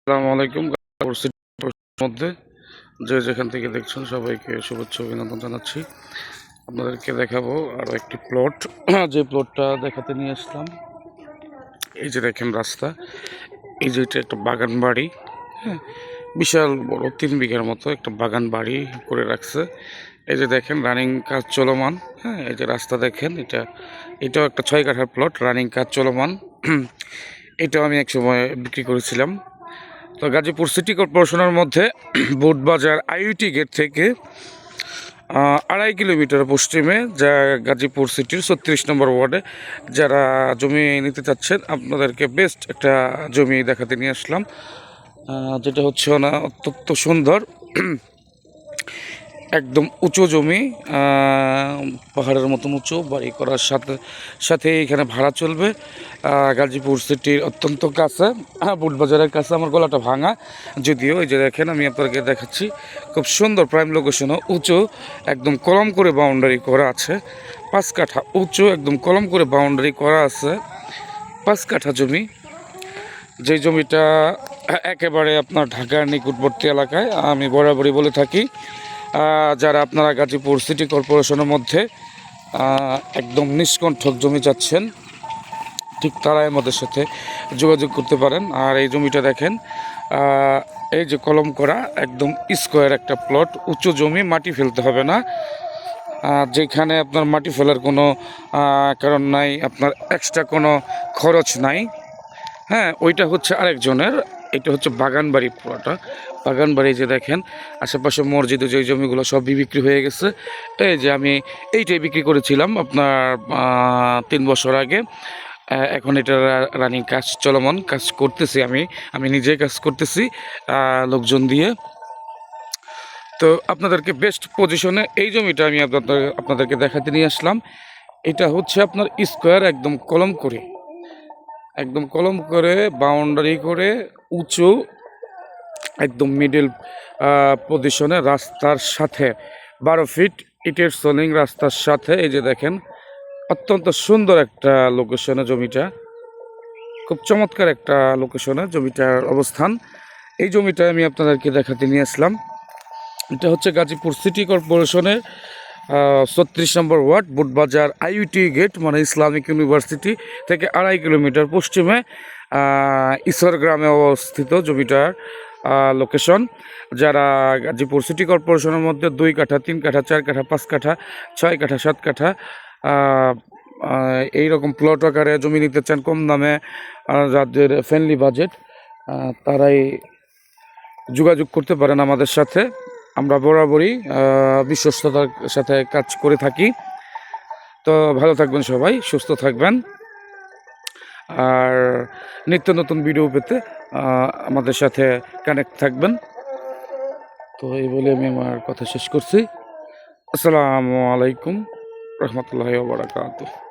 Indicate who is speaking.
Speaker 1: আসসালামু আলাইকুম। মধ্যে যে যেখান থেকে দেখছেন সবাইকে শুভেচ্ছা অভিনন্দন জানাচ্ছি। আপনাদেরকে দেখাবো আরও একটি প্লট। যে প্লটটা দেখাতে নিয়ে আসলাম, এই যে দেখেন রাস্তা, এই যে এটা একটা বাগান বাড়ি। হ্যাঁ, বিশাল বড় 3 বিঘার মতো একটা বাগান বাড়ি করে রাখছে। এই যে দেখেন রানিং কাজ চলমান। হ্যাঁ, এই যে রাস্তা দেখেন, এটাও একটা 6 কাঠার প্লট, রানিং কাজ চলমান। এটাও আমি এক সময় বিক্রি করেছিলাম। তো গাজীপুর সিটি কর্পোরেশনের মধ্যে বোটবাজার আইইটি গেট থেকে 2.5 কিলোমিটার পশ্চিমে, যা গাজীপুর সিটির 36 নম্বর ওয়ার্ডে যারা জমি নিতে চাচ্ছেন, আপনাদেরকে বেস্ট একটা জমি দেখাতে নিয়ে আসলাম। যেটা হচ্ছে না অত্যন্ত সুন্দর, একদম উঁচু জমি, পাহাড়ের মতন উঁচু, বাড়ি করার সাথে সাথে এখানে ভাড়া চলবে। গাজীপুর সিটির অত্যন্ত কাছে, বুটবাজারের কাছে। আমার গলাটা ভাঙা যদিও, এই যে দেখেন আমি আপনাকে দেখাচ্ছি, খুব সুন্দর প্রাইম লোকেশনও, উঁচু, একদম কলম করে বাউন্ডারি করা আছে। 5 কাঠা উঁচু, একদম কলম করে বাউন্ডারি করা আছে। 5 কাঠা জমি, যে জমিটা একেবারে আপনার ঢাকার নিকটবর্তী এলাকায়। আমি বরাবরই বলে থাকি, যারা আপনারা গাজীপুর সিটি কর্পোরেশনের মধ্যে একদম নিষ্কণ্ঠক জমি যাচ্ছেন, ঠিক তারাই আমাদের সাথে যোগাযোগ করতে পারেন। আর এই জমিটা দেখেন, এই যে কলম করা, একদম স্কোয়ার একটা প্লট, উঁচু জমি, মাটি ফেলতে হবে না। যেখানে আপনার মাটি ফেলার কোনো কারণ নাই, আপনার এক্সট্রা কোনো খরচ নাই। হ্যাঁ, ওইটা হচ্ছে আরেকজনের, এটা হচ্ছে বাগান বাড়ি। পুরোটা বাগান বাড়ি। যে দেখেন আশেপাশে মসজিদে যে জমিগুলো সব বিক্রি হয়ে গেছে। এই যে আমি এইটাই বিক্রি করেছিলাম আপনার 3 বছর আগে। এখন এটা রানিং কাজ চলমান, কাজ করতেছি, আমি নিজেই কাজ করতেছি লোকজন দিয়ে। তো আপনাদেরকে বেস্ট পজিশনে এই জমিটা আমি আপনাদেরকে দেখাতে নিয়ে আসলাম। এটা হচ্ছে আপনার স্কোয়ার, একদম কলম করে বাউন্ডারি করে, উঁচু, একদম মিডল পজিশনে, রাস্তার সাথে 12 ফিট ইটের সোলিং রাস্তার সাথে। এই যে দেখেন অত্যন্ত সুন্দর একটা লোকেশনে জমিটা, খুব চমৎকার একটা লোকেশনে জমিটার অবস্থান। এই জমিটা আমি আপনাদেরকে দেখাতে নিয়ে আসলাম। এটা হচ্ছে গাজীপুর সিটি কর্পোরেশনের 36 নম্বর ওয়ার্ড, বুটবাজার আইইটি গেট, মানে ইসলামিক ইউনিভার্সিটি থেকে 2.5 কিলোমিটার পশ্চিমে ঈশ্বর গ্রামে অবস্থিত জমিটার লোকেশন। যারা গাজীপুর সিটি কর্পোরেশনের মধ্যে 2 কাঠা, 3 কাঠা, 4 কাঠা, 5 কাঠা, 6 কাঠা, 7 কাঠা এইরকম প্লট আকারে জমি নিতে চান কম দামে, যাদের ফ্যামিলি বাজেট, তারাই যোগাযোগ করতে পারেন আমাদের সাথে। আমরা বরাবরই বিশ্বস্ততার সাথে কাজ করে থাকি। তো ভালো থাকবেন সবাই, সুস্থ থাকবেন, আর নিত্য নতুন ভিডিও পেতে আমাদের সাথে কানেক্ট থাকবেন। তো এই বলে আমি আমার কথা শেষ করছি। আসসালামু আলাইকুম রহমতুল্লাহি ওয়া বারাকাতুহু।